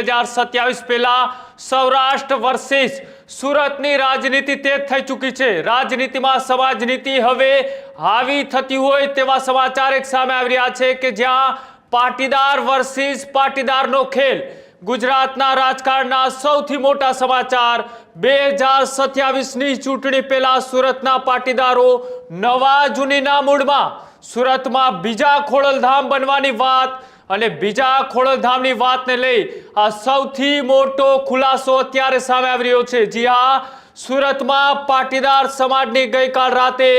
2027 પહેલા સૌરાષ્ટ્ર વર્સિસ સુરતની રાજનીતિ તેજ થઈ ચૂકી છે। રાજનીતિમાં સમાજનીતિ હવે હાવી થતી હોય તેવા સમાચાર એક સામે આવી રહ્યા છે કે જ્યાં પાટીદાર વર્સિસ પાટીદારનો ખેલ। ગુજરાતના રાજકારણના સૌથી મોટા સમાચાર 2027ની ચૂંટણી પહેલા સુરતના પાટીદારો નવા જૂનીના મૂડમાં। સુરતમાં બીજા ખોડલધામ બનવાની વાત અને બીજા ખોડલધામની વાતને લઈ આ સૌથી મોટો ખુલાસો અત્યારે સામે આવી રહ્યો છે। જી હા, સુરતમાં પાટીદાર સમાજની ગઈકાલ રાતે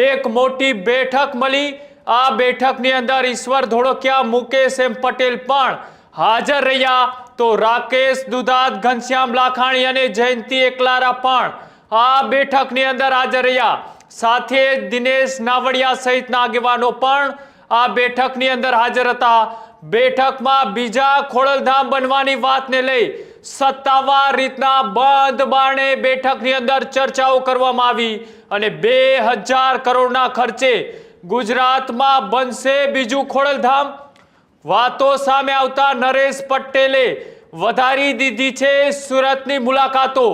એક મોટી બેઠક મળી। આ બેઠકની અંદર ઈશ્વર ધોળકિયા, મુકેશ એમ પટેલ પણ હાજર રહ્યા, તો રાકેશ દુધાત, ઘનશ્યામ લાખાણી અને જયંતિ એકલારા પણ આ બેઠકની અંદર હાજર રહ્યા। સાથે દિનેશ નાવડિયા સહિતના આગેવાનો પણ આ બેઠકની અંદર હાજર હતા। બેઠકમાં બીજા ખોડલધામ બનવાની વાતને લઈ સત્તાવાર રીતના બંધ બારણે બેઠકની અંદર ચર્ચાઓ કરવામાં આવી અને 2000 કરોડના ખર્ચે ગુજરાતમાં બનશે બીજું ખોડલધામ। વાતો સામે આવતા નરેશ પટેલે વધારી દીધી છે સુરતની મુલાકાતો।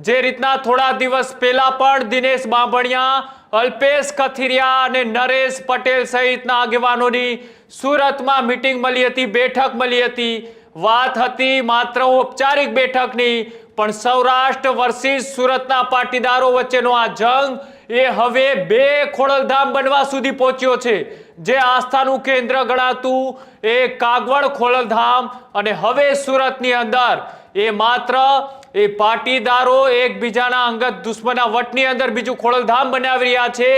જે રીતના થોડા દિવસ પહેલા પણ દિનેશ બાંભણિયા, અલ્પેશ કથિરિયા અને નરેશ પટેલ સહિતના આગેવાનોની સુરતમાં મીટિંગ મળી હતી, બેઠક મળી હતી। વાત હતી માત્ર ઔપચારિક બેઠકની, પણ સૌરાષ્ટ્ર વર્સિસ સુરતના પાટીદારો વચ્ચેનો આ જંગ એ હવે 2 ખોડલધામ બનવા સુધી પહોંચ્યો છે। જે આસ્થાનું કેન્દ્ર ગણાતું એ કાગવડ ખોડલધામ અને હવે સુરતની અંદર એ માત્ર એ પાટીદારો એકબીજાના અંગત દુશ્મના વટની અંદર બીજું ખોડલધામ બનાવી રહ્યા છે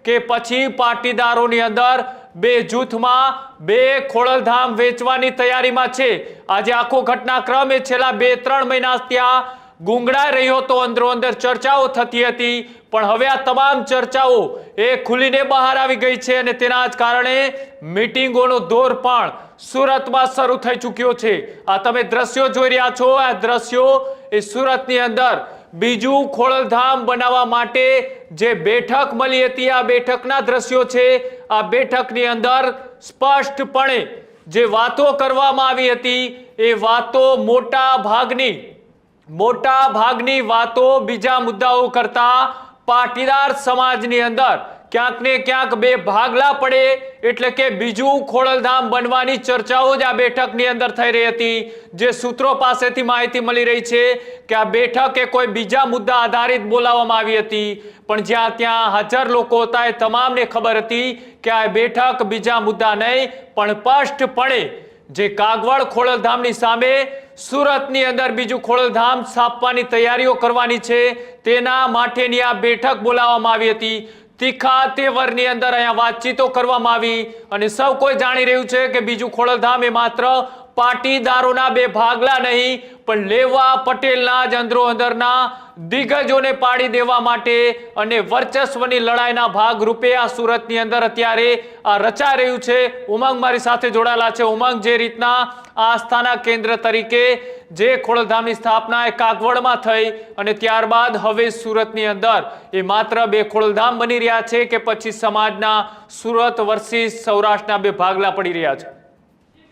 કે પછી પાટીદારોની અંદર 2 જૂથમાં 2 ખોડલધામ વેચવાની તૈયારીમાં છે। આજે આખો ઘટનાક્રમ એ છેલ્લા 2-3 મહિના ત્યાં ગુંગળાઈ રહ્યો તો અંદરો અંદર ચર્ચાઓ થતી હતી, પણ હવે આ તમામ ચર્ચાઓ એ ખુલીને બહાર આવી ગઈ છે અને તેના જ કારણે મીટિંગોનો દોર પણ સુરતમાં શરૂ થઈ ચૂક્યો છે। આ તમે દ્રશ્યો જોઈ રહ્યા છો, આ દ્રશ્યો એ સુરતની અંદર બીજું ખોડલધામ બનાવવા માટે જે બેઠક મળી હતી આ બેઠકના દ્રશ્યો છે। આ બેઠકની અંદર સ્પષ્ટપણે જે વાતો કરવામાં આવી હતી એ વાતો મોટા ભાગની વાતો બીજા મુદ્દાઓ કરતા પાટીદાર સમાજની અંદર ક્યાંક ને ક્યાંક 2 ભાગલા પડે એટલે કે બીજું ખોડલધામ બનવાની ચર્ચાઓ જ આ બેઠકની અંદર થઈ રહી હતી। જે સૂત્રો પાસેથી માહિતી મળી રહી છે કે આ બેઠક એ કોઈ બીજા મુદ્દા આધારિત બોલાવવામાં આવી હતી, પણ જ્યાં ત્યાં હાજર લોકો હતા એ તમામને ખબર હતી કે આ બેઠક બીજા મુદ્દા નહીં પણ સ્પષ્ટપણે જે કાગવડ ખોડલધામની સામે સુરતની અંદર બીજું ખોડલધામ સ્થાપવાની તૈયારીઓ કરવાની છે તેના માટેની આ બેઠક બોલાવવામાં આવી હતી। તીખા તેવરની અંદર અહીંયા વાતચીતો કરવામાં આવી અને સૌ કોઈ જાણી રહ્યું છે કે બીજું ખોડલધામ એ માત્ર પાટીદારોના 2 ભાગલા નહીં પણ લેવા પટેલના જ અંદરો અંદરના દિગ્ગજોને પાડી દેવા માટે અને વર્ચસ્વની લડાઈના ભાગરૂપે આ સુરતની અંદર અત્યારે આ રચાઈ રહ્યું છે। ઉમંગ મારી સાથે જોડાયેલા છે। ઉમંગ, જે રીતના આસ્થાના કેન્દ્ર તરીકે જે ખોડલધામની સ્થાપના એ કાગવડમાં થઈ અને ત્યારબાદ હવે સુરતની અંદર એ માત્ર 2 ખોડલધામ બની રહ્યા છે કે પછી સમાજના સુરત વર્સિસ સૌરાષ્ટ્રના 2 ભાગલા પડી રહ્યા છે?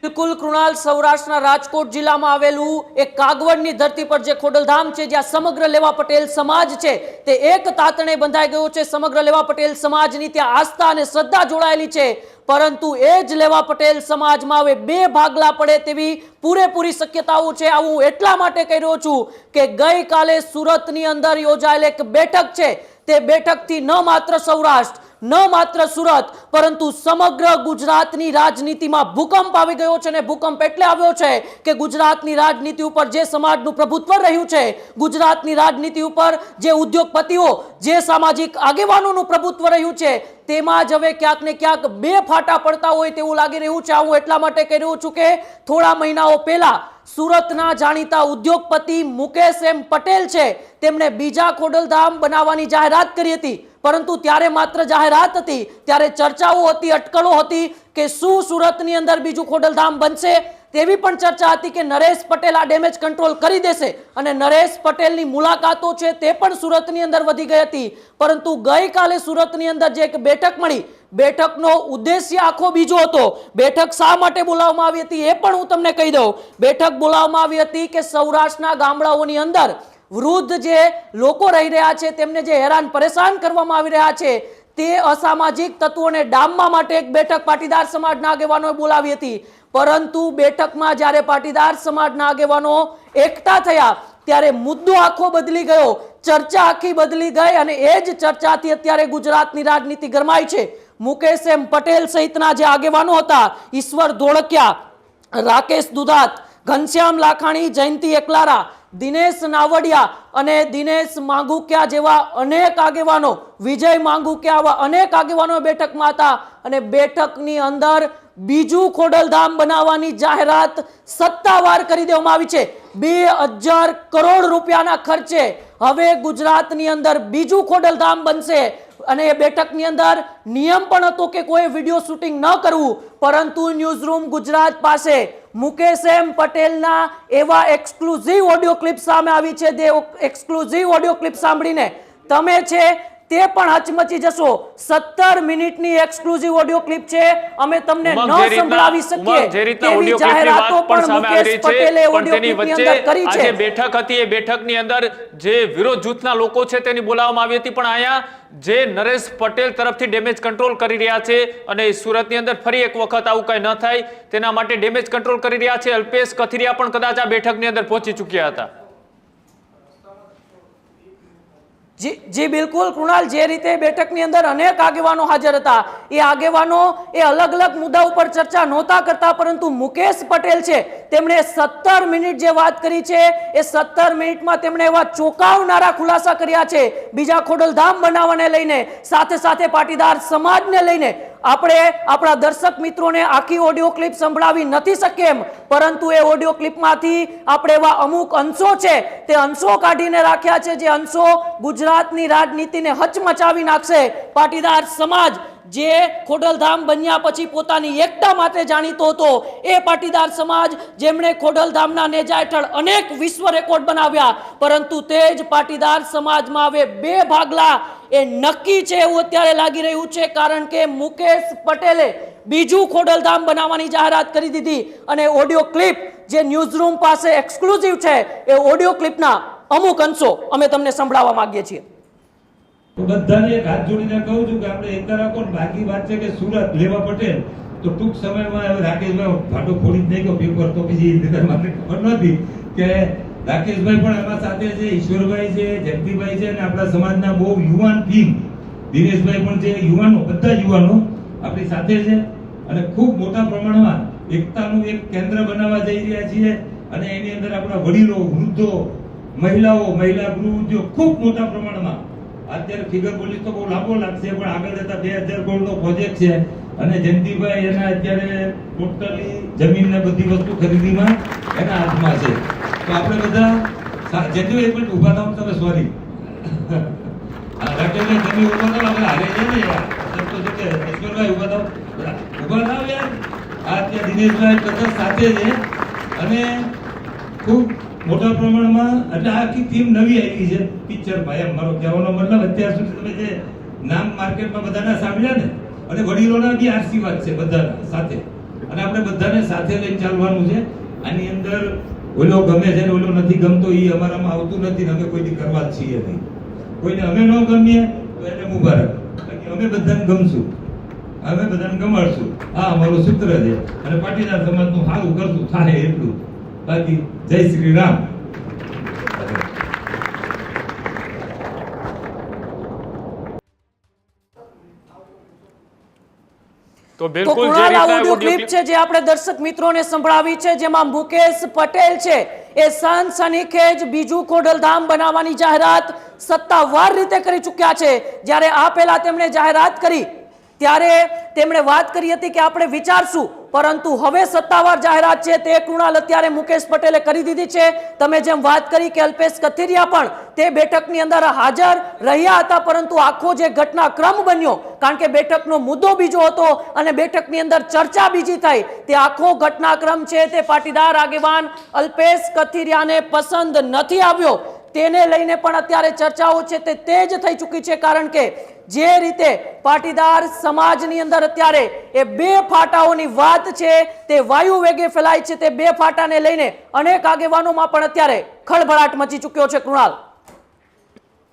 બિલકુલ કૃણાલ, સૌરાષ્ટ્રના રાજકોટ જિલ્લામાં આવેલું એક કાગવડની ધરતી પર જે ખોડલધામ છે જ્યાં સમગ્ર લેવા પટેલ સમાજ છે તે એક તાતણે બંધાઈ ગયો છે। સમગ્ર લેવા પટેલ સમાજની ત્યાં આસ્થા અને શ્રદ્ધા જોડાયેલી છે, પરંતુ એ જ લેવા પટેલ સમાજમાં હવે 2 ભાગલા પડે તેવી પૂરેપૂરી શક્યતાઓ છે। આવું એટલા માટે કહી રહ્યો છું કે ગઈકાલે સુરતની અંદર યોજાયેલ એક બેઠક છે તે બેઠકથી ન માત્ર સૌરાષ્ટ્ર, ન માત્ર સુરત પરંતુ સમગ્ર ગુજરાતની રાજનીતિમાં ભૂકંપ આવી ગયો છે। અને ભૂકંપ એટલે આવ્યો છે કે ગુજરાતની રાજનીતિ ઉપર જે સમાજનું પ્રભુત્વ રહ્યું છે, ગુજરાતની રાજનીતિ ઉપર જે ઉદ્યોગપતિઓ, જે સામાજિક આગેવાનોનું પ્રભુત્વ રહ્યું છે તેમાં જ હવે ક્યાંક ને ક્યાંક 2 ફાટા પડતા હોય તેવું લાગી રહ્યું છે। હું એટલા માટે કહી રહ્યો છું કે થોડા મહિનાઓ પહેલા સુરતના જાણીતા ઉદ્યોગપતિ મુકેશ એમ પટેલ છે તેમણે બીજા ખોડલધામ બનાવવાની જાહેરાત કરી હતી, પરંતુ ત્યારે માત્ર જાહેરાત હતી, ત્યારે ચર્ચાઓ હતી, અટકળો હતી કે શું સુરતની અંદર બીજું ખોડલધામ બનશે। તેવી પણ ચર્ચા હતી કે નરેશ પટેલ આ ડેમેજ કંટ્રોલ કરી દેશે અને નરેશ પટેલની મુલાકાતો છે તે પણ સુરતની અંદર વધી ગઈ હતી। પરંતુ ગઈકાલે સુરતની અંદર જે એક બેઠક મળી, બેઠકનો ઉદ્દેશ્ય આખો બીજો હતો. બેઠક શા માટે બોલાવવામાં આવી હતી એ પણ હું તમને કહી દઉં. બેઠક બોલાવવામાં આવી હતી કે સૌરાષ્ટ્રના ગામડાઓની અંદર વૃદ્ધ જે લોકો રહી રહ્યા છે તેમને જે હેરાન પરેશાન કરવામાં આવી રહ્યા છે તે અસામાજિક તત્વોને ડામવા માટે એક બેઠક પાટીદાર સમાજના આગેવાનોએ બોલાવી હતી. પરંતુ બેઠકમાં જ્યારે પાટીદાર સમાજના આગેવાનો એકઠા થયા ત્યારે મુદ્દો આખો બદલી ગયો, ચર્ચા આખી બદલી ગઈ અને એ જ ચર્ચાથી અત્યારે ગુજરાતની રાજનીતિ ગરમાઈ છે. મુકેશ એમ પટેલ સહિતના જે આગેવાનો હતા, ઈશ્વર ધોળકિયા, રાકેશ દુધાત, ઘનશ્યામ લાખાણી, જયંતિ એકલારા, દિનેશ નાવડિયા અને દિનેશ માંગુકિયા જેવા અનેક આગેવાનો, વિજય માંગુકિયા, આવા અનેક આગેવાનો બેઠકમાં હતા અને બેઠકની અંદર બીજું ખોડલધામ બનાવવાની જાહેરાત સત્તાવાર કરી દેવામાં આવી છે. 2000 કરોડ રૂપિયાના ખર્ચે હવે ગુજરાતની અંદર બીજું ખોડલધામ બનશે અને એ બેઠકની અંદર નિયમ પણ હતો કે કોઈ વિડીયો શૂટિંગ ન કરવું. પરંતુ ન્યૂઝરૂમ ગુજરાત પાસે મુકેશ એમ પટેલના એવા એક્સક્લુઝિવ ઓડિયો ક્લિપ સામે આવી છે. જે એક્સક્લુઝિવ ઓડિયો ક્લિપ સાંભળીને તમે છે તે પણ હચમચી જશો. 17 મિનિટની એક્સક્લુઝિવ ઓડિયો ક્લિપ છે. અમે તમને ન સંભળાવી શકીએ તેવી જાહેરાતો પણ મુકેશ પટેલે ઓડિયો ક્લિપની અંદર કરી છે. આજે બેઠક હતી, એ બેઠકની અંદર જે વિરોધ જૂથના લોકો છે તેની બોલાવવામાં આવી હતી, પણ અહીંયા જે નરેશ પટેલ તરફથી ડેમેજ કંટ્રોલ કરી રહ્યા છે અને સુરતની અંદર ફરી એક વખત આવું કંઈ ન થાય તેના માટે ડેમેજ કંટ્રોલ કરી રહ્યા છે. અલ્પેશ કથિરિયા પણ કદાચ આ બેઠકની અંદર પહોંચી ચૂક્યા હતા. જી બિલકુલ કૃણાલ, જે રીતે બેઠકની અંદર અનેક આગેવાનો હાજર હતા એ આગેવાનો એ અલગ અલગ મુદ્દા ઉપર ચર્ચા નહોતા કરતા, પરંતુ મુકેશ પટેલ છે તેમણે 17 મિનિટ જે વાત કરી છે એ 17 મિનિટમાં તેમણે એવા ચોંકાવનારા ખુલાસા કર્યા છે. બીજા ખોડલધામ બનાવવાને લઈને, સાથે સાથે પાટીદાર સમાજને લઈને. આપણે આપણા દર્શક મિત્રોને આખી ઓડિયો ક્લિપ સંભળાવી નથી શકીએ એમ, પરંતુ એ ઓડિયો ક્લિપમાંથી આપણે એવા અમુક અંશો છે તે અંશો કાઢીને રાખ્યા છે જે અંશો ગુજરાતની રાજનીતિને હચમચાવી નાખશે. પાટીદાર સમાજ જે ખોડલધામ બન્યા પછી પોતાની એકતા માટે જાણીતો હતો, એ પાટીદાર સમાજ જેમણે ખોડલધામના નેજા હેઠળ અનેક વિશ્વ રેકોર્ડ બનાવ્યા, પરંતુ તે જ પાટીદાર સમાજમાં હવે બે ભાગલા એ નક્કી છે એવું અત્યારે લાગી રહ્યું છે. કારણ કે મુકેશ પટેલે બીજું ખોડલધામ બનાવવાની જાહેરાત કરી દીધી અને ઓડિયો ક્લિપ જે ન્યૂઝરૂમ પાસે એક્સક્લુઝિવ છે એ ઓડિયો ક્લિપના અમુક અંશો અમે તમને સંભળાવવા માંગીએ છીએ. બધાને એક હાથ જોડીને કહું છું કે આપણે એકતા રાખો. બાકી વાત છે કે સુરત લેવા પટેલ તો ટૂંક સમયમાં હવે રાકેશભાઈ ભાટો ફોડી જ નહીં ગયો પેપર, તો પછી મને ખબર નથી કે રાકેશભાઈ પણ એમાં સાથે છે, ઈશ્વરભાઈ છે, જગદીભાઈ છે અને આપણા સમાજના બહુ યુવાન ટીમ દિનેશભાઈ પણ છે. યુવાનો, બધા યુવાનો આપણી સાથે છે અને ખૂબ મોટા પ્રમાણમાં એકતાનું એક કેન્દ્ર બનાવવા જઈ રહ્યા છીએ અને એની અંદર આપણા વડીલો, વૃદ્ધો, મહિલાઓ, મહિલા ગૃહ ઉદ્યોગ ખૂબ મોટા પ્રમાણમાં. અત્યારે ફિગર બોલી તો બહુ લાંબો લાગશે, પણ આગળ જતા 2000 કરોડનો પ્રોજેક્ટ છે અને જયંતિભાઈ એના અત્યારે ટોટલી જમીન ને બધી વસ્તુ ખરીદીમાં એના હાથમાં છે. તો આપણે બધા જયંતિભાઈ એક મિનિટ ઊભા થાવ, તમે સોરી રાકેશભાઈ તમે ઊભા થાવ, આપણે હારે છે ને યાર, તો છે કે ઈશ્વરભાઈ ઊભા થાવ, ઊભા થાવ યાર. આ અત્યારે દિનેશભાઈ બધા સાથે છે અને ખૂબ મોટા પ્રમાણમાં, એટલે આખી ટીમ નવી આવી છે પિક્ચરમાં. એમ મારો કહેવાનો મતલબ અત્યાર સુધી તમે જે નામ માર્કેટમાં બધાના સાંભળ્યા ને, અને વડીલોના બી આશીર્વાદ છે બધાના સાથે, અને આપણે બધાને સાથે લઈને ચાલવાનું છે. આની અંદર ઓલો ગમે છે ને ઓલો નથી ગમતો એ અમારામાં આવતું નથી ને અમે કોઈથી કરવા જ છીએ નહીં. કોઈને અમે ન ગમીએ તો એને મુબારક, અમે બધાને ગમશું, અમે બધાને ગમાડશું. આ અમારું સૂત્ર છે અને પાટીદાર સમાજનું સારું કરશું થાય એટલું. બાકી જય શ્રી રામ. તો બિલકુલ જે ઓડિયો ક્લિપ છે જે આપણે દર્શક મિત્રોને સંભળાવી છે, જેમાં મુકેશ પટેલ છે એ સનસનીખેજ બીજું ખોડલધામ બનાવવાની જાહેરાત સત્તાવાર રીતે કરી ચૂક્યા છે. જ્યારે આ પહેલા તેમણે જાહેરાત કરી ત્યારે તેમણે વાત કરી હતી કે આપણે વિચારશું, પરંતુ હવે સત્તાવાર જાહેરાત છે તે કૃણાલ અત્યારે મુકેશ પટેલે કરી દીધી છે. તમે જેમ વાત કરી કે અલ્પેશ કથિરિયા પણ તે બેઠકની અંદર હાજર રહ્યા હતા, પરંતુ આખો જે ઘટનાક્રમ બન્યો, કારણ કે બેઠકનો મુદ્દો બીજો હતો અને બેઠકની અંદર ચર્ચા બીજી થઈ, તે આખો ઘટનાક્રમ છે તે પાટીદાર આગેવાન અલ્પેશ કથિરિયાને પસંદ નથી આવ્યો. તેને લઈને પણ અત્યારે ચર્ચાઓ છે તે તેજ થઈ ચૂકી છે, કારણ કે જે રીતે પાટીદાર સમાજની અંદર અત્યારે એ બે ફાટાઓની વાત છે તે વાયુ વેગે ફેલાય છે, તે બે ફાટાને લઈને અનેક આગેવાનોમાં પણ અત્યારે ખળભળાટ મચી ચૂક્યો છે. કૃણાલ,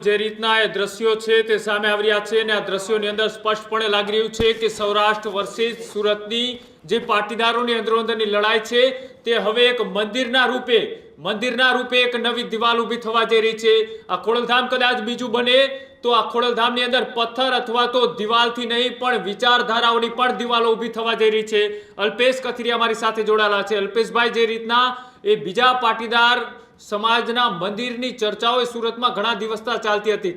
જે રીતના એ દ્રશ્યો છે તે સામે આવી રહ્યા છે અને આ દ્રશ્યોની અંદર સ્પષ્ટપણે લાગી રહ્યું છે કે સૌરાષ્ટ્ર વર્સિસ સુરતની જે પાટીદારોની અંદરોઅંદરની લડાઈ છે તે હવે એક મંદિરના રૂપે એક નવી દિવાલ ઊભી થવા જઈ રહી છે. આ ખોડલધામ કદાચ બીજું બને તો આ ખોડલધામની અંદર પથ્થર અથવા તો દિવાલથી નહીં પણ વિચારધારાઓની પણ દિવાલો ઊભી થવા જઈ રહી છે. અલ્પેશ કથિરિયા અમારી સાથે જોડાયેલા છે. અલ્પેશભાઈ, જે રીતના એ બીજા પાટીદાર સમાજના મંદિરની ચર્ચાઓ સુરતમાં ઘણા દિવસથી ચાલતી હતી,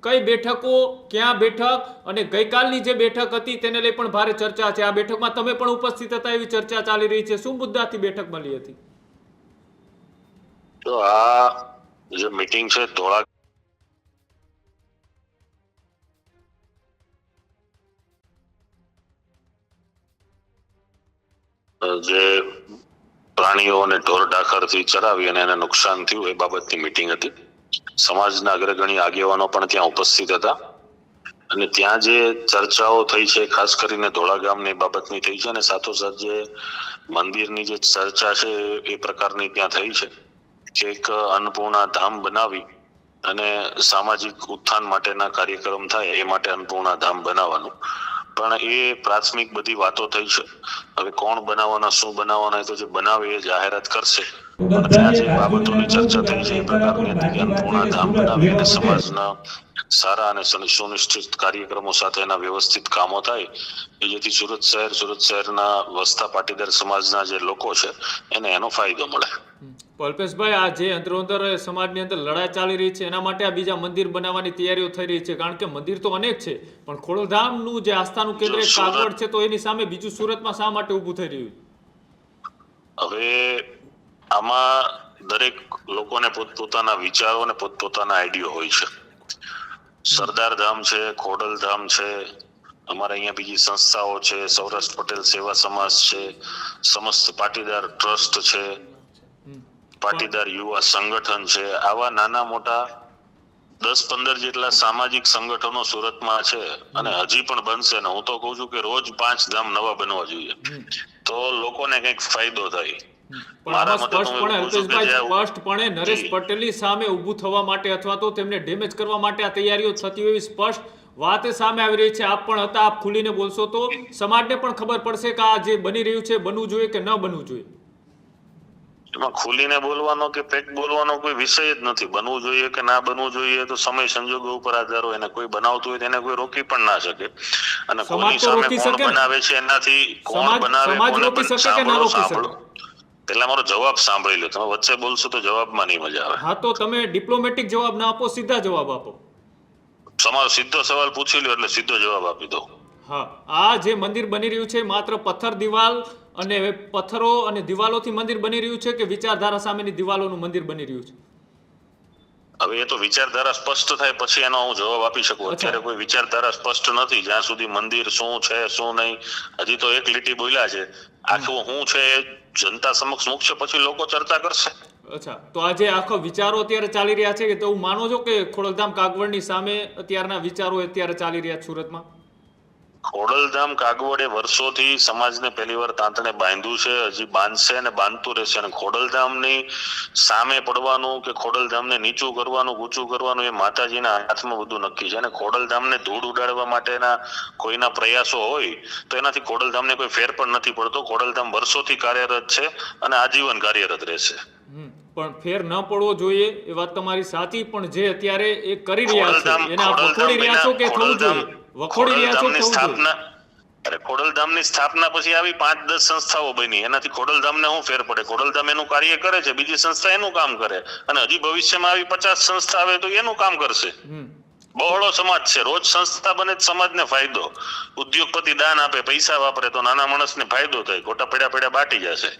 કઈ બેઠકો, ક્યાં બેઠક અને ગઈકાલની જે બેઠક હતી તેને લઈ પણ ભારે ચર્ચા છે. આ બેઠકમાં તમે પણ ઉપસ્થિત હતા એવી ચર્ચા ચાલી રહી છે. શું મુદ્દાથી બેઠક મળી હતી? તો આ જે મીટિંગ છે ધોળા જે પ્રાણીઓ અને ઢોર ઢાખરથી ચરાવી અને એને નુકસાન થયું એ બાબતની મીટિંગ હતી. સમાજના અગ્રગણ્ય આગેવાનો પણ ત્યાં ઉપસ્થિત હતા અને ત્યાં જે ચર્ચાઓ થઈ છે ખાસ કરીને ધોળા ગામની બાબતની થઈ છે અને સાથોસાથ જે મંદિરની જે ચર્ચા છે એ પ્રકારની ત્યાં થઈ છે કે એક અન્નપૂર્ણા ધામ બનાવી અને સામાજિક ઉત્થાન માટેના કાર્યક્રમ થાય એ માટે અન્નપૂર્ણા ધામ બનાવવાનું, પણ એ પ્રાથમિક બધી વાતો થઈ છે. હવે કોણ બનાવવાના, શું બનાવવાના, તો જે બનાવે એ જાહેરાત કરશે. ત્યાં જે બાબતોની ચર્ચા થઈ છે એ પ્રકારની હતી કે અન્નપૂર્ણા ધામ બનાવી અને સમાજના સારા અને સુનિશ્ચિત કાર્યક્રમો સાથેના વ્યવસ્થિત કામો થાય કે જેથી સુરત શહેરના વસતા પાટીદાર સમાજના જે લોકો છે એને એનો ફાયદો મળે. અલ્પેશભાઈ, આ જે અંદરોઅંદર સમાજની અંદર લડાઈ ચાલી રહી છે એના માટે આ બીજા મંદિર બનાવવાની તૈયારીઓ થઈ રહી છે, કારણ કે મંદિર તો અનેક છે પણ ખોડલધામનું જે આસ્થાનું કેન્દ્ર કાગવડ છે તો એની સામે બીજું સુરતમાં શા માટે ઊભું થઈ રહ્યું? હવે આમાં દરેક લોકોને પોતપોતાના વિચારો અને પોતપોતાના આઈડિયા હોય છે. સરદાર ધામ છે, ખોડલધામ છે, અમારે અહીંયા બીજી સંસ્થાઓ છે, સૌરાષ્ટ્ર પટેલ સેવા સમાજ છે, સમસ્ત પાટીદાર ટ્રસ્ટ છે, પાટીદાર યુવા સંગઠન છે, આવા નાના મોટા 10-15 જેટલા સામાજિક સંગઠનો સુરતમાં છે અને હજી પણ બનશે ને હું તો કહું છું કે રોજ 5 ધામ નવા બનવા જોઈએ તો લોકોને કંઈક ફાયદો થાય. સ્પષ્ટપણે નરેશ પટેલની સામે ઊભું થવા માટે અથવા તો તેમને ડેમેજ કરવા માટે આ તૈયારીઓ થતી હોય સ્પષ્ટ વાત સામે આવી રહી છે. આપ પણ હતા, આપ ખુલીને બોલશો તો સમાજને પણ ખબર પડશે કે આ જે બની રહ્યું છે બનવું જોઈએ કે ન બનવું જોઈએ. એમાં ખુલીને બોલવાનો કે પેક બોલવાનો કોઈ વિષય જ નથી. બનવું જોઈએ કે ના બનવું જોઈએ તો સમય સંજોગો ઉપર આધાર હોય. એને કોઈ બનાવતું હોય તેને કોઈ રોકી પણ ના શકે અને કોની સામે કોણ બનાવે છે એનાથી કોણ બનાવે કોને પણ સાંભળો. પેલા મારો જવાબ સાંભળી લો, તમે વચ્ચે બોલશો તો જવાબમાં નહીં મજા આવે. હા, તો તમે ડિપ્લોમેટિક જવાબ ના આપો, સીધા જવાબ આપો. તમારો સીધો સવાલ પૂછી લ્યો એટલે સીધો જવાબ આપી દો. હા, આ જે મંદિર બની રહ્યું છે માત્ર પથ્થર દિવાલ અને પથ્થરો અને દિવાલોથી મંદિર બની રહ્યું છે કે વિચારધારા સામેની દિવાલોનું મંદિર બની રહ્યું છે? હવે એ તો વિચારધારા સ્પષ્ટ થાય પછી એનો હું જવાબ આપી શકું. અત્યારે કોઈ વિચારધારા સ્પષ્ટ નથી. જ્યાં સુધી મંદિર શું છે શું નહીં, હજી તો એક લીટી બોલ્યા છે. આખું શું છે જનતા સમક્ષ મૂકશે પછી લોકો ચર્ચા કરશે. અચ્છા, તો આજે આખો વિચારો અત્યારે ચાલી રહ્યા છે કે તો હું માનો છો કે ખોડલધામ કાગવડની સામે અત્યારના વિચારો અત્યારે ચાલી રહ્યા છે સુરતમાં? ખોડલધામ કાગવડ એ વર્ષોથી સમાજને પહેલી વાર તાંતણે બાંધ્યું છે, હજી બાંધશે અને બાંધતું રહેશે. અને ખોડલધામની સામે પડવાનું કે ખોડલધામને નીચું કરવાનું ઊંચું કરવાનું એ માતાજીના હાથમાં બધું નક્કી છે. અને ખોડલધામને ધૂળ ઉડાડવા માટેના કોઈના પ્રયાસો હોય તો એનાથી ખોડલધામને કોઈ ફેર પણ નથી પડતો. ખોડલધામ વર્ષોથી કાર્યરત છે અને આજીવન કાર્યરત રહેશે. પણ ફેર ન પડવો જોઈએ એ વાત તમારી સાચી, પણ જે અત્યારે એ કરી રહ્યા છે એને આપ વખોડી રહ્યા છો કે થવું જોઈએ? વખોડી રહ્યા છો થવું જોઈએ? અરે ખોડલધામની સ્થાપના પછી આવી 5-10 સંસ્થાઓ બની, એનાથી ખોડલધામને શું ફેર પડે? ખોડલધામ એનું કાર્ય કરે છે, બીજી સંસ્થા એનું કામ કરે અને હજી ભવિષ્યમાં આવી 50 સંસ્થા આવે તો એનું કામ કરશે. બહોળો સમાજ છે, રોજ સંસ્થા બને સમાજને ફાયદો. ઉદ્યોગપતિ દાન આપે, પૈસા વાપરે તો નાના માણસને ફાયદો થાય, ખોટા પડ્યા બાટી જશે.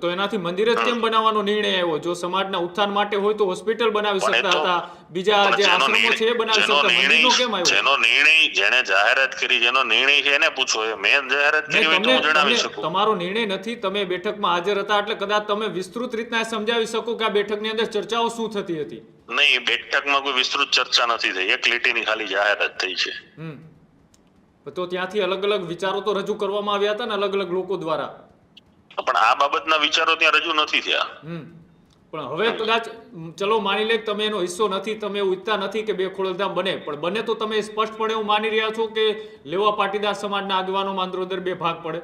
તો એનાથી મંદિર જ કેમ બનાવવાનો નિર્ણય આવ્યો? જો સમાજના ઉત્થાન માટે હોય તો હોસ્પિટલ બનાવી શકતા હતા, બીજા જે આશ્રમો છે એ બનાવી શકતા, મંદિરનો કેમ આવ્યો? જેનો નિર્ણય જેને જાહેરાત કરી, જેનો નિર્ણય છે એને પૂછો. મેં જાહેરાત કરી હોય તો હું જણાવી શકું. તમારો નિર્ણય નથી, તમે બેઠકમાં હાજર હતા એટલે કદાચ તમે વિસ્તૃત રીતના સમજાવી શકો કે આ બેઠકની અંદર ચર્ચાઓ શું થતી હતી. નહીં, બેઠકમાં કોઈ વિસ્તૃત ચર્ચા નથી થઈ, એક લીટીની ખાલી જાહેરાત થઈ છે. તો ત્યાંથી અલગ અલગ વિચારો તો રજૂ કરવામાં આવ્યા હતા ને અલગ અલગ લોકો દ્વારા, પણ આ બાબતના વિચારો ત્યાં રજૂ નથી થયા. પણ હવે કદાચ ચલો માની લે કે તમે એનો હિસ્સો નથી, તમે એવું ઈચ્છતા નથી કે બે ખોડલધામ બને, પણ બને તો તમે સ્પષ્ટપણે એવું માની રહ્યા છો કે લેવા પાટીદાર સમાજના આગેવાનોમાં અંદરોઅંદર બે ભાગ પડે?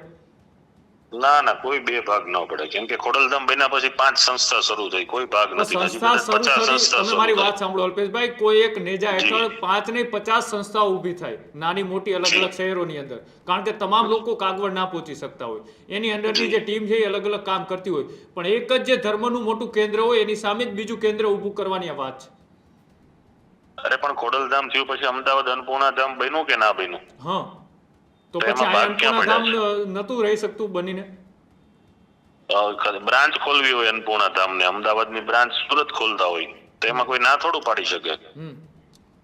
ના ના, કોઈ બે ભાગ ન પડે, કેમ કે ખોડલધામ બન્યા પછી 5 સંસ્થા શરૂ થઈ, કોઈ ભાગ નથી. સંસ્થા શરૂ થઈ, તમે મારી વાત સાંભળો અલ્પેશભાઈ, કોઈ એક નેજા હેઠળ 5 નહીં 50 સંસ્થાઓ ઊભી થાય, નાની મોટી અલગ અલગ શહેરોની અંદર, કારણ કે તમામ લોકો કાગવડ ના પહોંચી શકતા હોય, એની અંદરની જે ટીમ છે એ અલગ અલગ કામ કરતી હોય, પણ એક જ જે ધર્મનું મોટું કેન્દ્ર હોય એની સામે જ બીજું કેન્દ્ર ઊભું કરવાની આ વાત છે. અરે પણ ખોડલધામ થયું પછી અમદાવાદ અન્નપૂર્ણા ધામ બન્યું કે ના બન્યું? હા, તો પછી આ અન્નપૂર્ણા ધામ નતું રહી શકતું બનીને? બ્રાન્ચ ખોલવી હોય અન્નપૂર્ણા ધામને, અમદાવાદની બ્રાન્ચ સુરત ખોલતા હોય, તો એમાં કોઈ ના થોડું પાડી શકે.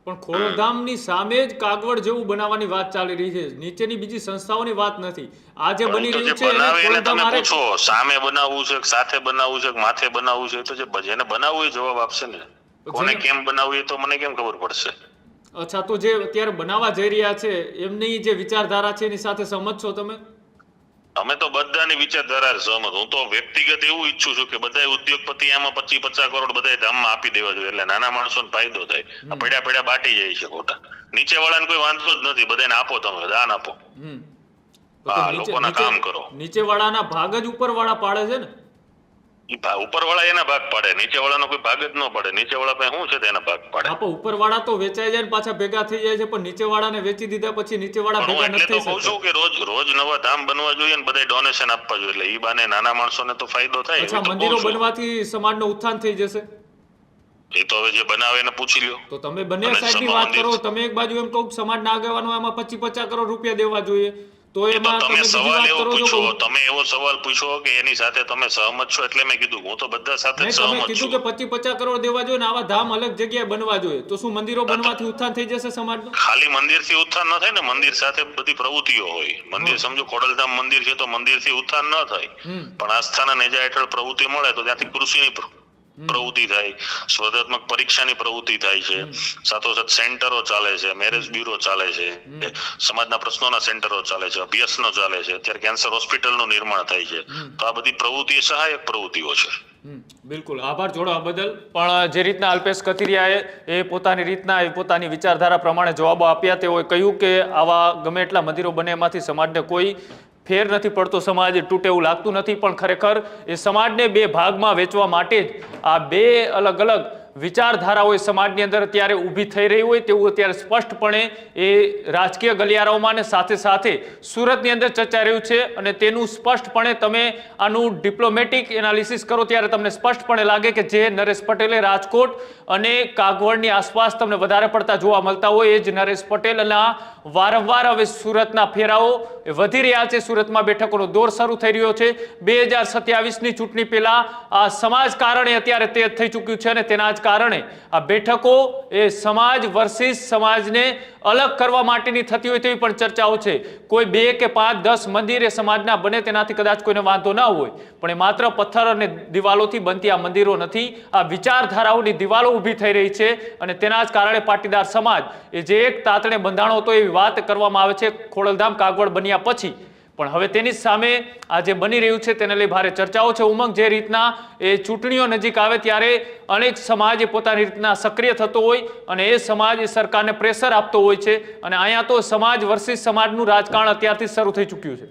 પણ ખોડલધામની સામે જ કાગવડ જેવું બનાવવાની વાત ચાલી રહી છે, નીચેની બીજી સંસ્થાઓની વાત નથી. આ જે બની રહ્યું છે એને ખોડલધામ તમે પૂછો સામે બનાવવું છે કે સાથે બનાવવું છે કે માથે બનાવવું છે, તો જેને બનાવવું એ જવાબ આપશે ને. કોને કેમ બનાવવું એ તો મને કેમ ખબર પડશે? અચ્છા, તો જે અત્યારે બનાવવા જઈ રહ્યા છે એમની જે વિચારધારા છે એની સાથે સહમત છો તમે? અમે તો બધાની વિચારધારા સહમત. હું તો વ્યક્તિગત એવું ઈચ્છું છું કે બધા ઉદ્યોગપતિ આમાં 25-50 કરોડ બધા ધામમાં આપી દેવા જોઈએ, એટલે નાના માણસોને ફાયદો થાય. આ પડ્યા બાટી જાય છે ખોટા. નીચે વાળાને કોઈ વાંધો જ નથી, બધાને આપો, તમે દાન આપો, લોકોના કામ કરો. નીચે વાળાના ભાગ જ ઉપર વાળા પાડે છે ને? ઉપર વાળા એના ભાગ પાડે, નીચે વાળાનો કોઈ ભાગ જ ન પડે. નીચે વાળા પાસે શું છે તેના ભાગ પાડે. ઉપર વાળા તો વેચાઈ જાય ને પાછા ભેગા થઈ જાય છે, પણ નીચે વાળાને વેચી દીધા પછી નીચે વાળા ભેગા નથી થઈ શકતા. કહું છું કે રોજ નવા ધામ બનવા જોઈએ ને બધા ડોનેશન આપવા જોઈએ, એટલે ઈ બાને નાના માણસોને તો ફાયદો થાય. અચ્છા, મંદિરો બનવાથી સમાજનો ઉત્થાન થઈ જશે? એ તો હવે જે બનાવે એને પૂછી લ્યો. તો તમે બંને સાઈડની વાત કરો. તમે એક બાજુ એમ કહો સમાજના આગેવાનો એમાં 25-50 કરોડ રૂપિયા દેવા જોઈએ, તો એમાં તમે સવાલ એવો પૂછો, તમે એવો સવાલ પૂછો કે એની સાથે તમે સહમત છો, એટલે મેં કીધું હું તો બધા સાથે સહમત છું. તમે કીધું કે 25-50 કરોડ દેવા જોઈએ ને આવા ધામ અલગ જગ્યાએ બનવા જોઈએ, તો શું મંદિરો બનવાથી ઉત્થાન થઈ જશે સમાજનું? ખાલી મંદિરથી ઉત્થાન ન થાય ને, મંદિર સાથે બધી પ્રવૃત્તિઓ હોય. મંદિર સમજો ખોડલધામ મંદિર છે તો મંદિરથી ઉત્થાન ન થાય, પણ આસ્થાના નેજા હેઠળ પ્રવૃત્તિ મળે તો ત્યાંથી કૃષિની પ્રવૃત્તિ થાય, સ્પર્ધાત્મક પરીક્ષાની પ્રવૃત્તિ થાય છે, સાથોસાથ સેન્ટરો ચાલે છે, મેરેજ બ્યુરો ચાલે છે, સમાજના પ્રશ્નોના સેન્ટરો ચાલે છે, અભ્યાસનો ચાલે છે, અત્યારે કેન્સર હોસ્પિટલનું નિર્માણ થાય છે. તો આ બધી પ્રવૃત્તિ એ સહાયક પ્રવૃત્તિઓ છે. બિલકુલ, આભાર જોડવા બદલ. પણ જે રીતના અલ્પેશ કથિરિયાએ એ પોતાની રીતના એ પોતાની વિચારધારા પ્રમાણે જવાબો આપ્યા, તેઓએ કહ્યું કે આવા ગમે એટલા મંદિરો બને એમાંથી સમાજને કોઈ ફેર નથી પડતો, સમાજ તૂટે એવું લાગતું નથી, પણ ખરેખર એ સમાજને બે ભાગમાં વેચવા માટે જ આ બે અલગ અલગ વિચારધારાઓ સમાજની અંદર અત્યારે ઊભી થઈ રહી હોય તેવું અત્યારે સ્પષ્ટપણે એ રાજકીય ગલિયારાઓમાં અને સાથે સાથે સુરતની અંદર ચર્ચાઈ રહ્યું છે. અને તેનું સ્પષ્ટપણે તમે આનું ડિપ્લોમેટિક એનાલિસિસ કરો ત્યારે તમને સ્પષ્ટપણે લાગે કે જે નરેશ પટેલે રાજકોટ અને કાગવડની આસપાસ તમને વધારે પડતા જોવા મળતા હોય એ જ નરેશ પટેલના વારંવાર હવે સુરતના ફેરાઓ વધી રહ્યા છે. સુરતમાં બેઠકોનો દોર શરૂ થઈ રહ્યો છે. 2027ની ચૂંટણી પહેલા આ સમાજ કારણે અત્યારે તેજ થઈ ચૂક્યું છે અને તેના જ કારણે આ બેઠકો એ સમાજ વર્સિસ સમાજને અલગ કરવા માટેની થતી હોય તેવી પણ ચર્ચાઓ છે. કોઈ 2 કે 5 10 મંદિર એ સમાજના બને તેનાથી કદાચ કોઈને વાંધો ના હોય, પણ એ માત્ર પથ્થર અને દિવાલોથી બનતી આ મંદિરો નથી, આ વિચારધારાઓની દિવાલો ઊભી થઈ રહી છે. અને તેના જ કારણે પાટીદાર સમાજ એ જે એક તાતણે બંધાણો હતો એવી વાત કરવામાં આવે છે ખોડલધામ કાગવડ બન્યા પછી, પણ હવે તેની સામે આ જે બની રહ્યું છે તેને લઈ ભારે ચર્ચાઓ છે. ઉમંગ, જે રીતના એ ચૂંટણીઓ નજીક આવે ત્યારે અનેક સમાજ એ પોતાની રીતના સક્રિય થતો હોય અને એ સમાજ એ સરકારને પ્રેશર આપતો હોય છે, અને અહીંયા તો સમાજ વર્સિસ સમાજનું રાજકારણ અત્યારથી શરૂ થઈ ચૂક્યું છે.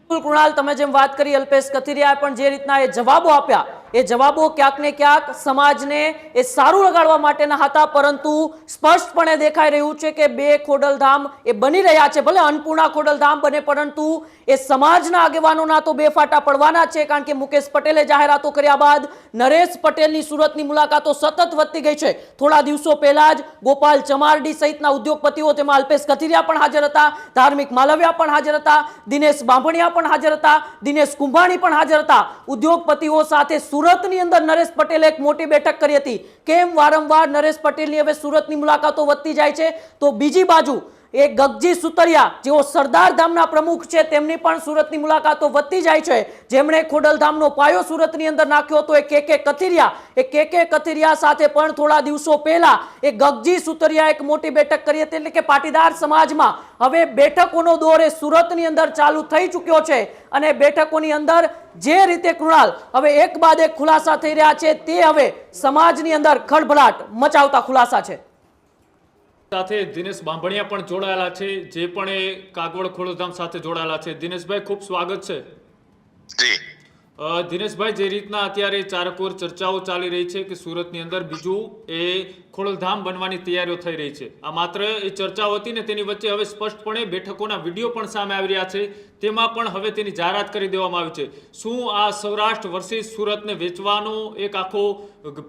કૃણાલ, તમે જેમ વાત કરી અલ્પેશ કથિરિયાએ પણ જે રીતના એ જવાબો આપ્યા, એ જવાબો ક્યાંક ને ક્યાંક સમાજને એ સારું લગાડવા માટેના હતા, પરંતુ સ્પષ્ટપણે દેખાઈ રહ્યું છે કે બે ખોડલધામ એ બની રહ્યા છે. ભલે અન્નપૂર્ણા ખોડલધામ બને, પરંતુ એ સમાજના આગેવાનોના તો બે ફાટા પડવાના છે, કારણ કે મુકેશ પટેલે જાહેરાતો કર્યા બાદ નરેશ પટેલની સુરતની મુલાકાતો સતત વધતી ગઈ છે. થોડા દિવસો પહેલા જ ગોપાલ ચમારડી સહિતના ઉદ્યોગપતિઓ, તેમાં અલ્પેશ કથિરિયા પણ હાજર હતા, ધાર્મિક માલવિયા પણ હાજર હતા, દિનેશ બાંભણિયા પણ હાજર હતા, દિનેશ કુંભાણી પણ હાજર હતા. ઉદ્યોગપતિઓ સાથે સુરતની અંદર નરેશ પટેલે એક મોટી બેઠક કરી હતી. કેમ વારંવાર નરેશ પટેલની હવે સુરતની મુલાકાતો વધતી જાય છે? તો બીજી બાજુ એ ગગજી સુતરિયા જેઓ સરદાર ધામના પ્રમુખ છે તેમની પણ સુરતની મુલાકાતો વધતી જાય છે. જેમણે ખોડલધામનો પાયો સુરતની અંદર નાખ્યો હતો એ કે કથિરિયા સાથે પણ થોડા દિવસો પહેલા એ ગગજી સુતરિયા એક મોટી બેઠક કરી હતી. એટલે કે પાટીદાર સમાજમાં હવે બેઠકોનો દોર એ સુરતની અંદર ચાલુ થઈ ચૂક્યો છે અને બેઠકોની અંદર જે રીતે કૃણાલ હવે એક બાદ એક ખુલાસા થઈ રહ્યા છે તે હવે સમાજની અંદર ખળભળાટ મચાવતા ખુલાસા છે. સાથે દિનેશ બાંભણિયા પણ જોડાયેલા છે, જે પણ એ કાગવડ ખોડલધામ સાથે જોડાયેલા છે. દિનેશભાઈ, ખૂબ સ્વાગત છે. જી દિનેશભાઈ, જે રીતના અત્યારે ચારકોર ચર્ચાઓ ચાલી રહી છે કે સુરતની અંદર બીજું એ ખોડલધામ બનવાની તૈયારીઓ થઈ રહી છે, આ માત્ર એ ચર્ચાઓ હતી ને તેની વચ્ચે હવે સ્પષ્ટપણે બેઠકોના વિડીયો પણ સામે આવી રહ્યા છે, તેમાં પણ હવે તેની જાહેરાત કરી દેવામાં આવી છે. શું આ સૌરાષ્ટ્ર વર્સિસ સુરતને વેચવાનો એક આખો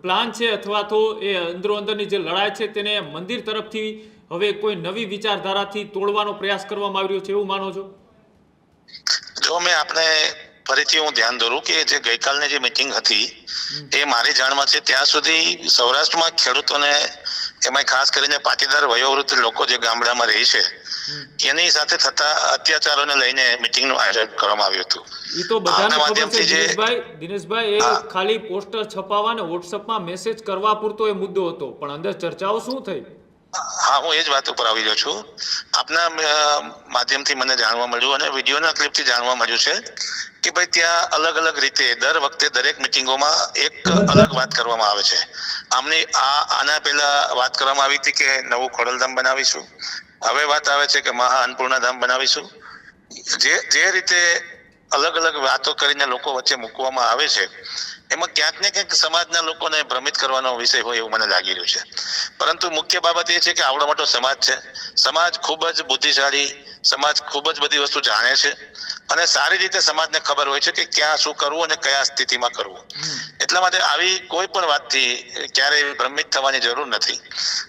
પ્લાન છે, અથવા તો એ અંદરો અંદરની જે લડાઈ છે તેને મંદિર તરફથી હવે કોઈ નવી વિચારધારાથી તોડવાનો પ્રયાસ કરવામાં આવી રહ્યો છે, એવું માનો છો? જો મેં આપણે ફરીથી હું ધ્યાન દોરું કે જે ગઈકાલની જે મીટિંગ હતી એ મારી જાણમાં છે ત્યાં સુધી સૌરાષ્ટ્રમાં ખેડૂતોને, એમાં ખાસ કરીને પાટીદાર વયોવૃદ્ધ લોકો જે ગામડામાં રહે છે એની સાથે થતા અત્યાચારોને લઈને મીટિંગનું આયોજન કરવામાં આવ્યું હતું. એ તો બધાને ખબર છે માધ્યમથી દિનેશભાઈ, એ ખાલી પોસ્ટર છપાવવા ને વોટ્સઅપમાં મેસેજ કરવા પૂરતો એ મુદ્દો હતો, પણ અંદર ચર્ચાઓ શું થઈ? હા, હું એ જ વાત ઉપર આવી રહ્યો છું. આપના માધ્યમથી મને જાણવા મળ્યું અને વિડીયોના ક્લિપથી જાણવા મળ્યું છે કે ભાઈ ત્યાં અલગ અલગ રીતે દર વખતે દરેક મિટિંગોમાં એક અલગ વાત કરવામાં આવે છે. આના પહેલા વાત કરવામાં આવી હતી કે નવું ખોડલધામ બનાવીશું, હવે વાત આવે છે કે મહા અન્નપૂર્ણા ધામ બનાવીશું. જે રીતે અલગ અલગ વાતો કરીને લોકો વચ્ચે મૂકવામાં આવે છે એમાં ક્યાંક ને ક્યાંક સમાજના લોકોને ભ્રમિત કરવાનો વિષય હોય એવું મને લાગી રહ્યું છે. પરંતુ મુખ્ય બાબત એ છે કે આવડો મોટો સમાજ છે, સમાજ ખૂબ જ બુદ્ધિશાળી, સમાજ ખૂબ જ બધી વસ્તુ જાણે છે અને સારી રીતે સમાજને ખબર હોય છે કે ક્યાં શું કરવું અને કયા સ્થિતિમાં કરવું. એટલા માટે આવી કોઈ પણ વાતથી ક્યારેય ભ્રમિત થવાની જરૂર નથી.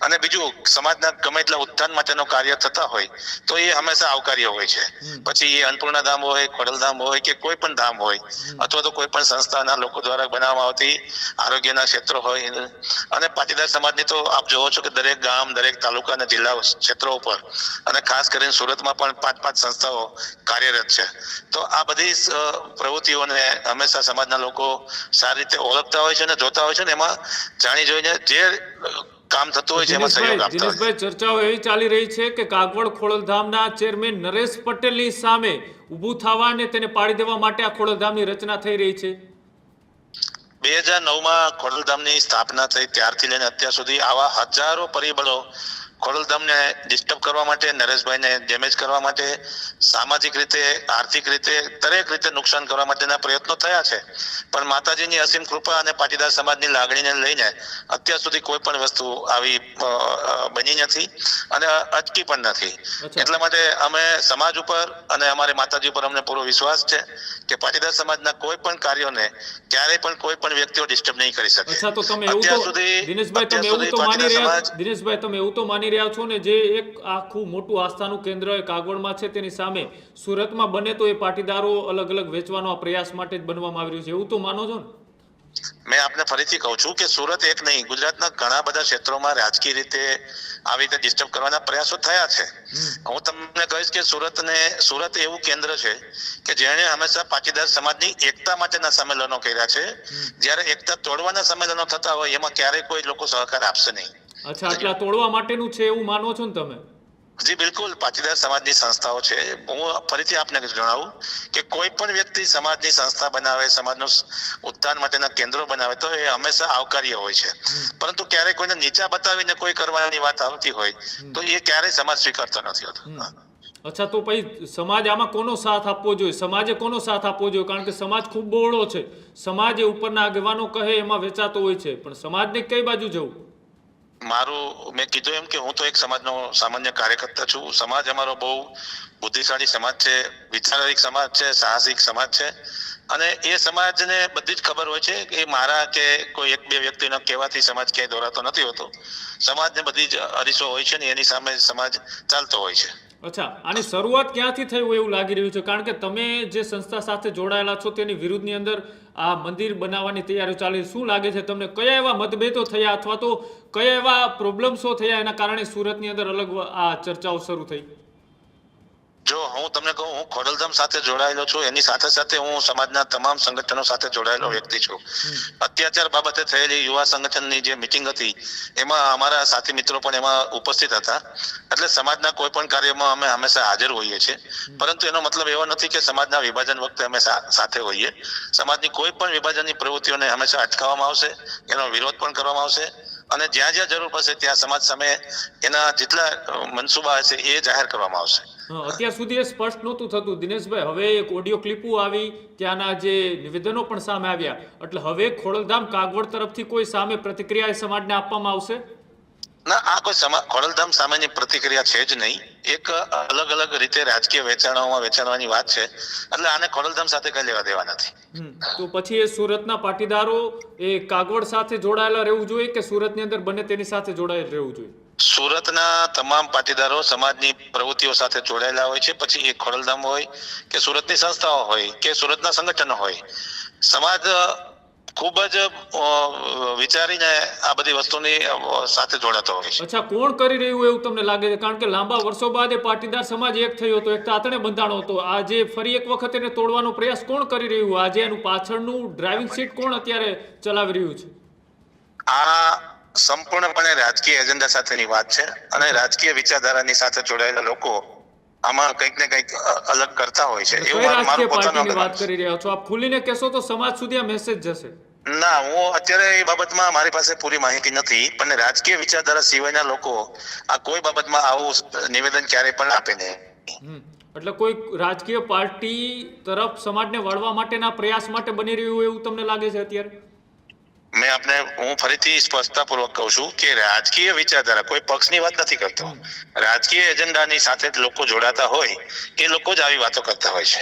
અને બીજું, સમાજના ગમે એટલા ઉત્થાન માટેનો કાર્ય થતા હોય તો એ હંમેશા આવકાર્ય હોય છે. પછી એ અન્નપૂર્ણા ધામ હોય, ખોડલધામ હોય કે કોઈ પણ ધામ હોય, અથવા તો કોઈ પણ સંસ્થાના લોકો દ્વારા બનાવવામાં આવતી આરોગ્યના ક્ષેત્રો હોય. અને પાટીદાર સમાજની તો આપ જોવો છો કે દરેક ગામ, દરેક તાલુકા અને જિલ્લા ક્ષેત્રો ઉપર અને ખાસ કરીને સુરતમાં પણ 5-5 સંસ્થાઓ કાર્યરત છે. તો આ બધી પ્રવૃત્તિઓને હંમેશા સમાજના લોકો સારી રીતે ઓળખતા હોય છે અને જોતા હોય છે, ને એમાં જાણી જોઈને જે કામ થતું હોય છે એમાં સહયોગ આપતા હોય. દિનેશભાઈ, ચર્ચાઓ એવી ચાલી રહી છે કે કાગવડ ખોડલધામના ચેરમેન નરેશ પટેલની સામે ઊભું થવા અને તેને પાડી દેવા માટે આ ખોડલધામની રચના થઈ રહી છે. 2009માં ખોડલધામની સ્થાપના થઈ ત્યારથી લઈને અત્યાર સુધી આવા હજારો પરિબળો ખોડલધામને ડિસ્ટર્બ કરવા માટે, નરેશભાઈને ડેમેજ કરવા માટે, સામાજિક રીતે, આર્થિક રીતે, દરેક રીતે નુકસાન કરવા માટેના પ્રયત્નો થયા છે. પણ માતાજીની અસીમ કૃપા અને પાટીદાર સમાજની લાગણીને લઈને અત્યાર સુધી કોઈ પણ વસ્તુ આવી બની નથી અને અટકી પણ નથી. એટલા માટે અમે સમાજ ઉપર અને અમારી માતાજી ઉપર અમને પૂરો વિશ્વાસ છે કે પાટીદાર સમાજના કોઈ પણ કાર્યોને ક્યારેય પણ કોઈ પણ વ્યક્તિઓ ડિસ્ટર્બ નહીં કરી શકે. અચ્છા, તો તમે એવું તો દિનેશભાઈ તમે એવું તો માની રહ્યા છો ને, જે એક આખું મોટું આસ્થાનું કેન્દ્ર કાગવડમાં છે તેની સામે સુરતમાં બને તો એ પાટીદારો અલગ અલગ વેચવાનો પ્રયાસ માટે જ બનવામાં આવી રહ્યું છે, એવું તો માનો છો ને? મેં આપને ફરીથી કહું છું કે સુરત એક નહીં, ગુજરાતના ઘણા બધા ક્ષેત્રોમાં રાજકીય રીતે આવી રીતે ડિસ્ટર્બ કરવાના પ્રયાસો થયા છે. હું તમને કહીશ કે સુરત એવું કેન્દ્ર છે કે જેણે હંમેશા પાટીદાર સમાજની એકતા માટેના સંમેલનો કર્યા છે. જ્યારે એકતા તોડવાના સંમેલનો થતા હોય એમાં ક્યારેય કોઈ લોકો સહકાર આપશે નહીં. અચ્છા, આટલા તોડવા માટેનું છે એવું માનો છો ને તમે? જી બિલકુલ, પાટીદાર સમાજની સંસ્થાઓ છે. હું ફરીથી આપને જણાવું કે કોઈ પણ વ્યક્તિ સમાજની સંસ્થા બનાવે, સમાજનું ઉત્થાન માટેના કેન્દ્રો બનાવે તો એ હંમેશા આવકાર્ય હોય છે. પરંતુ ક્યારેય કોઈને નીચા બતાવીને કોઈ કરવાની વાત આવતી હોય તો એ ક્યારેય સમાજ સ્વીકારતો નથી હોતો. અચ્છા, તો પછી સમાજ આમાં કોનો સાથ આપવો જોઈએ? સમાજે કોનો સાથ આપવો જોઈએ? કારણ કે સમાજ ખૂબ બહોળો છે, સમાજ એ ઉપરના આગેવાનો કહે એમાં વેચાતો હોય છે, પણ સમાજને કઈ બાજુ જવું? મેં કીધું એમ કે હું તો એક સમાજનો સામાન્ય કાર્યકર્તા છું. સમાજ અમારો બહુ બુદ્ધિશાળી સમાજ છે, વિચારક સમાજ છે, સાહસિક સમાજ છે અને એ સમાજને બધી જ ખબર હોય છે કે મારા કે કોઈ 1-2 વ્યક્તિના કહેવાથી સમાજ ક્યાંય દોરાતો નથી હોતો. સમાજને બધી જ અરીસો હોય છે ને એની સામે સમાજ ચાલતો હોય છે. અચ્છા, આની શરૂઆત ક્યાંથી થઈ એવું લાગી રહ્યું છે? કારણ કે તમે જે સંસ્થા સાથે જોડાયેલા છો તેની વિરુદ્ધની અંદર આ મંદિર બનાવવાની તૈયારીઓ ચાલી, શું લાગે છે તમને કયા એવા મતભેદો થયા અથવા તો કયા એવા પ્રોબ્લેમ્સો થયા એના કારણે સુરતની અંદર અલગ આ ચર્ચાઓ શરૂ થઈ? જો હું તમને કહું, હું ખોડલધામ સાથે જોડાયેલો છું, એની સાથે સાથે હું સમાજના તમામ સંગઠનો સાથે જોડાયેલો વ્યક્તિ છું. અત્યાચાર બાબતે થયેલી યુવા સંગઠનની જે મિટિંગ હતી એમાં અમારા સાથી મિત્રો પણ એમાં ઉપસ્થિત હતા. એટલે સમાજના કોઈ પણ કાર્યમાં અમે હંમેશા હાજર હોઈએ છીએ, પરંતુ એનો મતલબ એવો નથી કે સમાજના વિભાજન વખતે અમે સાથે હોઈએ. સમાજની કોઈ પણ વિભાજનની પ્રવૃત્તિઓને હંમેશા અટકાવવામાં આવશે, એનો વિરોધ પણ કરવામાં આવશે, અને જ્યાં જ્યાં જરૂર પડશે ત્યાં સમાજ સામે એના જેટલા મનસુબા હશે એ જાહેર કરવામાં આવશે. અત્યાર સુધી એ સ્પષ્ટ નહોતું થતું દિનેશભાઈ, હવે એક ઓડિયો ક્લિપો આવી, ત્યાંના જે નિવેદનો પણ સામે આવ્યા, એટલે હવે ખોડલધામ કાગવડ તરફથી કોઈ સામે પ્રતિક્રિયા એ સમાજને આપવામાં આવશે? ના, આ કોઈ ખોડલધામ સામેની પ્રતિક્રિયા છે જ નહીં. એક અલગ અલગ રીતે રાજકીય વેચાણવાની વાત છે, એટલે આને ખોડલધામ સાથે કઈ લેવા દેવા નથી. તો પછી એ સુરતના પાટીદારો એ કાગવડ સાથે જોડાયેલા રહેવું જોઈએ કે સુરતની અંદર બને તેની સાથે જોડાયેલ રહેવું જોઈએ? સુરતના તમામ પાટીદારો સમાજની પ્રવૃત્તિઓ સાથે જોડાયેલા હોય છે. પછી એ ખોડલધામ હોય કે સુરતની સંસ્થાઓ હોય કે સુરતના સંગઠનો હોય, સમાજ ખૂબ જ વિચારીને આ બધી વસ્તુની સાથે જોડાતો હોય છે. અચ્છા, કોણ કરી રહ્યું એવું તમને લાગે છે? કારણ કે લાંબા વર્ષો બાદ એ પાટીદાર સમાજ એક થયો હતો, એક તાતણે બંધાણો હતો. આજે ફરી એક વખત એને તોડવાનો પ્રયાસ કોણ કરી રહ્યું? આજે એનું પાછળનું ડ્રાઇવિંગ સીટ કોણ અત્યારે ચલાવી રહ્યું છે? આ સંપૂર્ણપણે રાજકીય એજન્ડા સાથેની વાત છે, અને રાજકીય વિચારધારાની સાથે જોડાયેલા લોકો આમાં કંઈક ને કંઈક અલગ કરતા હોય છે. કઈ રાજકીય પાર્ટીની વાત કરી રહ્યા છો આપ? ખુલીને કહેશો તો સમાજ સુધી આ મેસેજ જશે. ના, હું અત્યારે એ બાબતમાં મારી પાસે પૂરી માહિતી નથી, પણ રાજકીય વિચારધારા સિવાયના લોકો આ કોઈ બાબતમાં આવું નિવેદન ક્યારેય પણ આપે નહીં. એટલે કોઈ રાજકીય પાર્ટી તરફ સમાજને વળવા માટેના પ્રયાસ માટે બની રહ્યું એવું તમને લાગે છે અત્યારે? હું ફરીથી સ્પષ્ટતાપૂર્વક કહું છું કે રાજકીય વિચારધારા, કોઈ પક્ષની વાત નથી કરતો, રાજકીય એજન્ડાની સાથે જ લોકો જોડાતા હોય એ લોકો જ આવી વાતો કરતા હોય છે.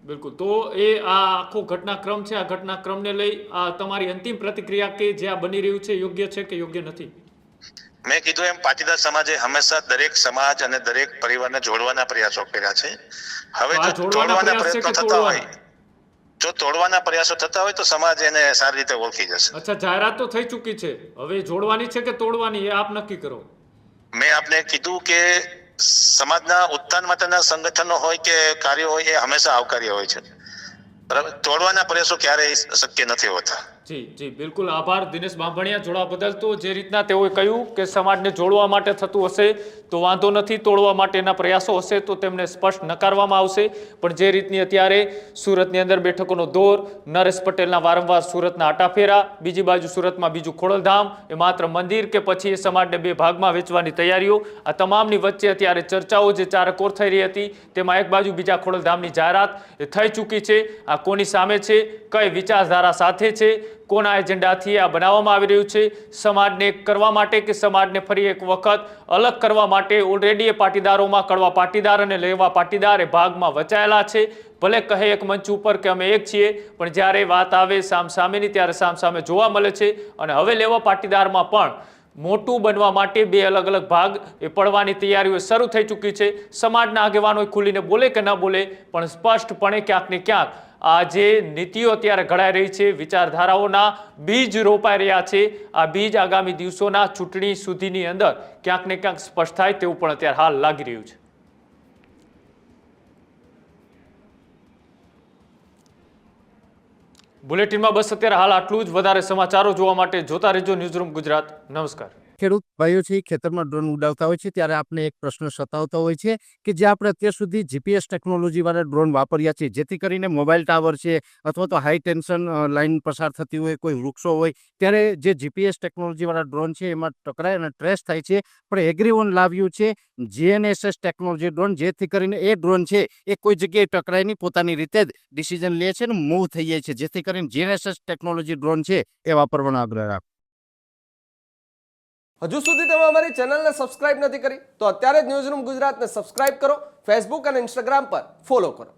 બિલકુલ. તો એ આ આખો ઘટનાક્રમ છે, આ ઘટનાક્રમને લઈ તમારી અંતિમ પ્રતિક્રિયા કે જે આ બની રહ્યું છે યોગ્ય છે કે યોગ્ય નથી? મેં કીધું એમ, પાટીદાર સમાજે હંમેશા દરેક સમાજ અને દરેક પરિવારને જોડવાના પ્રયાસો કર્યા છે. હવે જો તોડવાના પ્રયત્નો થતા હોય, જો તોડવાના પ્રયાસો થતા હોય તો સમાજ એને સારી રીતે ઓળખી જશે. અચ્છા, જાહેરાત તો થઈ ચૂકી છે, હવે જોડવાની છે કે તોડવાની એ આપ નક્કી કરો. મેં આપને કીધું કે સમાજના ઉત્થાન માટેના સંગઠનો હોય કે કાર્યો હોય એ હંમેશા આવકાર્ય હોય છે. બરાબર, તોડવાના પ્રયાસો ક્યારેય શક્ય નથી હોતા. જી બિલકુલ, આભાર દિનેશ બાંભણિયા જોડવા બદલ. તો જે રીતના તેઓએ કહ્યું કે સમાજને જોડવા માટે થતું હશે તો વાંધો નથી, તોડવા માટેના પ્રયાસો હશે તો તેમને સ્પષ્ટ નકારવામાં આવશે. પણ જે રીતની અત્યારે સુરતની અંદર બેઠકોનો દોર, નરેશ પટેલના વારંવાર સુરતના આટાફેરા, બીજી બાજુ સુરતમાં બીજું ખોડલધામ, એ માત્ર મંદિર કે પછી એ સમાજને બે ભાગમાં વેચવાની તૈયારીઓ, આ તમામની વચ્ચે અત્યારે ચર્ચાઓ જે ચારેકોર થઈ રહી હતી તેમાં એક બાજુ બીજા ખોડલધામની જાહેરાત એ થઈ ચૂકી છે. આ કોની સામે છે, કઈ વિચારધારા સાથે છે, કોના એજન્ડાથી આ બનાવવામાં આવી રહ્યું છે, સમાજને એક કરવા માટે કે સમાજને ફરી એક વખત અલગ કરવા માટે ઓલરેડી એ પાટીદારોમાં કડવા પાટીદાર અને લેવા પાટીદાર એ ભાગમાં વચાયેલા છે. ભલે કહે એક મંચ ઉપર કે અમે એક છીએ, પણ જ્યારે વાત આવે સામસામેની ત્યારે સામસામે જોવા મળે છે. અને હવે લેવા પાટીદારમાં પણ મોટું બનવા માટે બે અલગ અલગ ભાગ એ પડવાની તૈયારીઓ શરૂ થઈ ચૂકી છે. સમાજના આગેવાનો ખુલીને બોલે કે ન બોલે, પણ સ્પષ્ટપણે ક્યાંક ને ક્યાંક આ જે નીતિઓ અત્યારે ઘડાઈ રહી છે, વિચારધારાઓના બીજ રોપાઈ રહ્યા છે, આ બીજ આગામી દિવસોના ચૂંટણી સુધીની અંદર ક્યાંક ને ક્યાંક સ્પષ્ટ થાય તેવું પણ અત્યારે હાલ લાગી રહ્યું છે. બુલેટિનમાં બસ અત્યારે હાલ આટલું જ. વધારે સમાચારો જોવા માટે જોતા રહેજો ન્યૂઝરૂમ ગુજરાત. નમસ્કાર. ખેડૂત ભાઈઓ છે ખેતરમાં ડ્રોન ઉડાવતા હોય છે ત્યારે આપણે એક પ્રશ્ન સતાવતો હોય છે કે જે આપણે અત્યાર સુધી જીપીએસ ટેકનોલોજી વાળા ડ્રોન વાપર્યા છે, જેથી કરીને મોબાઈલ ટાવર છે અથવા તો હાઈ ટેન્શન લાઈન પસાર થતી હોય, કોઈ વૃક્ષો હોય, ત્યારે જે જીપીએસ ટેકનોલોજી વાળા ડ્રોન છે એમાં ટકરાય અને ટ્રેસ થાય છે. પણ એગ્રીવન લાવ્યું છે જીએનએસએસ ટેકનોલોજી ડ્રોન, જેથી કરીને એ ડ્રોન છે એ કોઈ જગ્યાએ ટકરાય નહીં, પોતાની રીતે જ ડિસિઝન લે છે અને મૂવ થઈ જાય છે. જેથી કરીને જીએનએસએસ ટેકનોલોજી ડ્રોન છે એ વાપરવાનો આગ્રહ રાખો. હજુ સુધી તમે અમારી ચેનલને સબસ્ક્રાઇબ નથી કરી તો અત્યારે જ ન્યૂઝરૂમ ગુજરાતને સબસ્ક્રાઇબ કરો, ફેસબુક અને ઇન્સ્ટાગ્રામ પર ફોલો કરો.